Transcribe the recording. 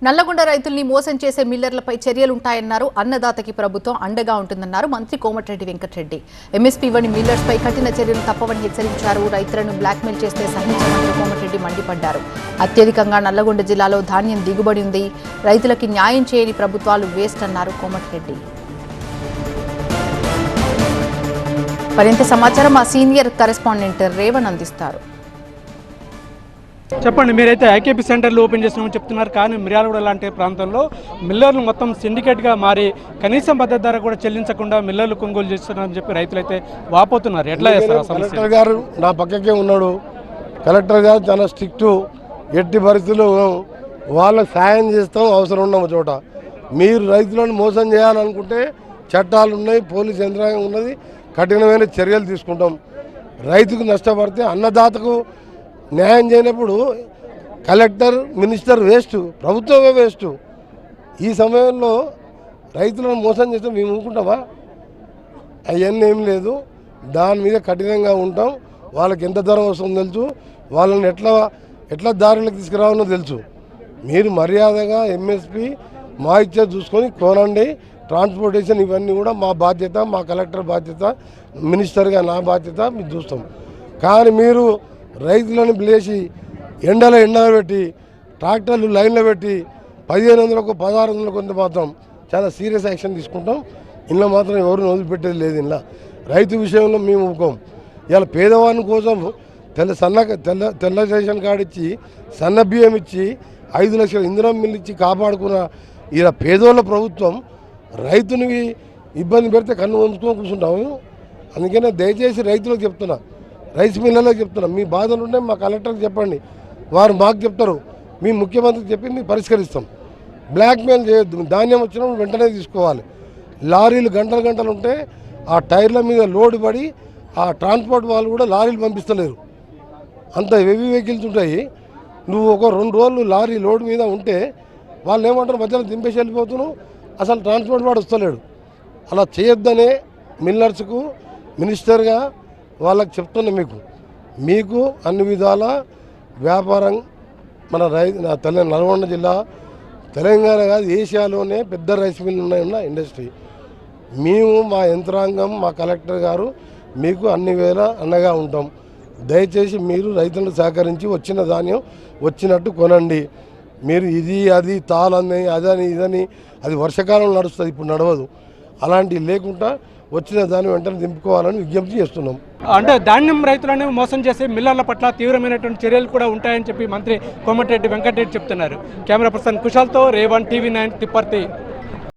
నల్లగొండ రైతుల్ని మోసం చేసే మిల్లర్లపై చర్యలుంటాయన్నారు. అన్నదాతకి ప్రభుత్వం అండగా ఉంటుందన్నారు మంత్రి కోమటిరెడ్డి వెంకటరెడ్డి. ఎంఎస్పీ ఇవ్వని మిల్లర్స్ పై కఠిన చర్యలు తప్పవని హెచ్చరించారు. రైతులను బ్లాక్మెయిల్ చేస్తే సహించమంటూ కోమటిరెడ్డి మండిపడ్డారు. అత్యధికంగా నల్లగొండ జిల్లాలో ధాన్యం దిగుబడి ఉంది. రైతులకి న్యాయం చేయని ప్రభుత్వాలు వేస్ట్ అన్నారు కోమటిరెడ్డి. మరింత సమాచారం మా సీనియర్ కరెస్పాండెంట్ రేవణ్ అందిస్తారు. చెప్పండి, మీరైతే ఐకేపీ సెంటర్లు ఓపెన్ చేసినామని చెప్తున్నారు, కానీ మిర్యాలగూడ లాంటి ప్రాంతంలో మిల్లర్లు మొత్తం సిండికేట్గా మారి కనీసం మద్దతు ధర కూడా చెల్లించకుండా మిల్లర్లు కొనుగోలు చేస్తున్నారని చెప్పి రైతులైతే వాపోతున్నారు. ఎట్లా చేస్తారు? కలెక్టర్ గారు నా పక్కకే ఉన్నాడు. కలెక్టర్ గారు చాలా స్ట్రిక్టు. ఎట్టి పరిస్థితుల్లో వాళ్ళకి సాయం చేస్తాం అవసరం ఉన్న చోట. మీరు రైతులను మోసం చేయాలనుకుంటే చట్టాలు ఉన్నాయి, పోలీస్ యంత్రాంగం ఉన్నది, కఠినమైన చర్యలు తీసుకుంటాం. రైతుకు నష్టపడితే అన్నదాతకు న్యాయం చేయనప్పుడు కలెక్టర్ మినిస్టర్ వేస్ట్, ప్రభుత్వమే వేస్ట్. ఈ సమయంలో రైతులను మోసం చేస్తే మేము ఊరుకుంటామా? అవన్నీ ఏం లేదు. దాని మీద కఠినంగా ఉంటాం. వాళ్ళకి ఎంత ధర వస్తుందో తెలుసు, వాళ్ళని ఎట్లా దారిలోకి తీసుకురావాలో తెలుసు. మీరు మర్యాదగా ఎంఎస్పీ మా ఇచ్చే చూసుకొని కొనండి. ట్రాన్స్పోర్టేషన్ ఇవన్నీ కూడా మా బాధ్యత, మా కలెక్టర్ బాధ్యత, మినిస్టర్గా నా బాధ్యత, మీరు చూస్తాం. కానీ మీరు రైతులను పిలిచి ఎండలో పెట్టి ట్రాక్టర్లు లైన్లో పెట్టి 1500కు 1600 కొంత మాత్రం చాలా సీరియస్ యాక్షన్ తీసుకుంటాం. ఇంట్లో మాత్రం ఎవరిని వదిలిపెట్టేది లేదు. ఇంట్లో రైతు విషయంలో మేము ఊరుకోం. ఇలా పేదవాని కోసం తెల్ల రేషన్ కార్డు ఇచ్చి సన్న బియ్యం ఇచ్చి 5 లక్షల ఇంధనం మిల్లు ఇచ్చి కాపాడుకున్న ఇలా పేదోళ్ళ ప్రభుత్వం రైతుని ఇబ్బంది పెడితే కన్ను వంచుకొని కూర్చుంటాము. అందుకనే దయచేసి రైతులకు చెప్తున్నా, రైస్ మిల్లర్లకు చెప్తున్నా, మీ బాధలు ఉంటే మా కలెక్టర్కి చెప్పండి, వారు మాకు చెప్తారు, మీ ముఖ్యమంత్రికి చెప్పి మేము పరిష్కరిస్తాం. బ్లాక్మెయిల్ చేయొద్దు. ధాన్యం వచ్చినప్పుడు వెంటనే తీసుకోవాలి. లారీలు గంటలు ఉంటే ఆ టైర్ల మీద లోడ్ పడి ఆ ట్రాన్స్పోర్ట్ వాళ్ళు కూడా లారీలు పంపిస్తలేరు. అంత హెవీ వెహికల్స్ ఉంటాయి. నువ్వు ఒక 2 రోజులు లారీ లోడ్ మీద ఉంటే వాళ్ళు ఏమంటారు, మధ్యలో దింపేసి వెళ్ళిపోతున్నావు, అసలు ట్రాన్స్పోర్ట్ వాడు వస్తలేడు. అలా చేయొద్దనే మిల్లర్స్కు మినిస్టర్గా వాళ్ళకి చెప్తున్నా. మీకు అన్ని విధాల వ్యాపారం మన నల్గొండ జిల్లా తెలంగాణ కాదు ఏషియాలోనే పెద్ద రైస్ మిల్లు ఉన్న ఇండస్ట్రీ. మేము మా యంత్రాంగం, మా కలెక్టర్ గారు మీకు అన్ని వేళ అండగా ఉంటాం. దయచేసి మీరు రైతులను సహకరించి వచ్చిన ధాన్యం వచ్చినట్టు కొనండి. మీరు ఇది అది తాళని అదని ఇదని అది వర్షాకాలంలో నడుస్తుంది, ఇప్పుడు నడవదు. అలాంటివి లేకుండా వచ్చిన దాన్ని వెంటనే దింపుకోవాలని విజ్ఞప్తి చేస్తున్నాం. అంటే ధాన్యం రైతులను మోసం చేసే మిల్లర్ల పట్ల తీవ్రమైనటువంటి చర్యలు కూడా ఉంటాయని చెప్పి మంత్రి కోమటిరెడ్డి వెంకటరెడ్డి చెప్తున్నారు. కెమెరా పర్సన్ కుశాల్తో రేవణ్, TV9 తిప్పర్తి.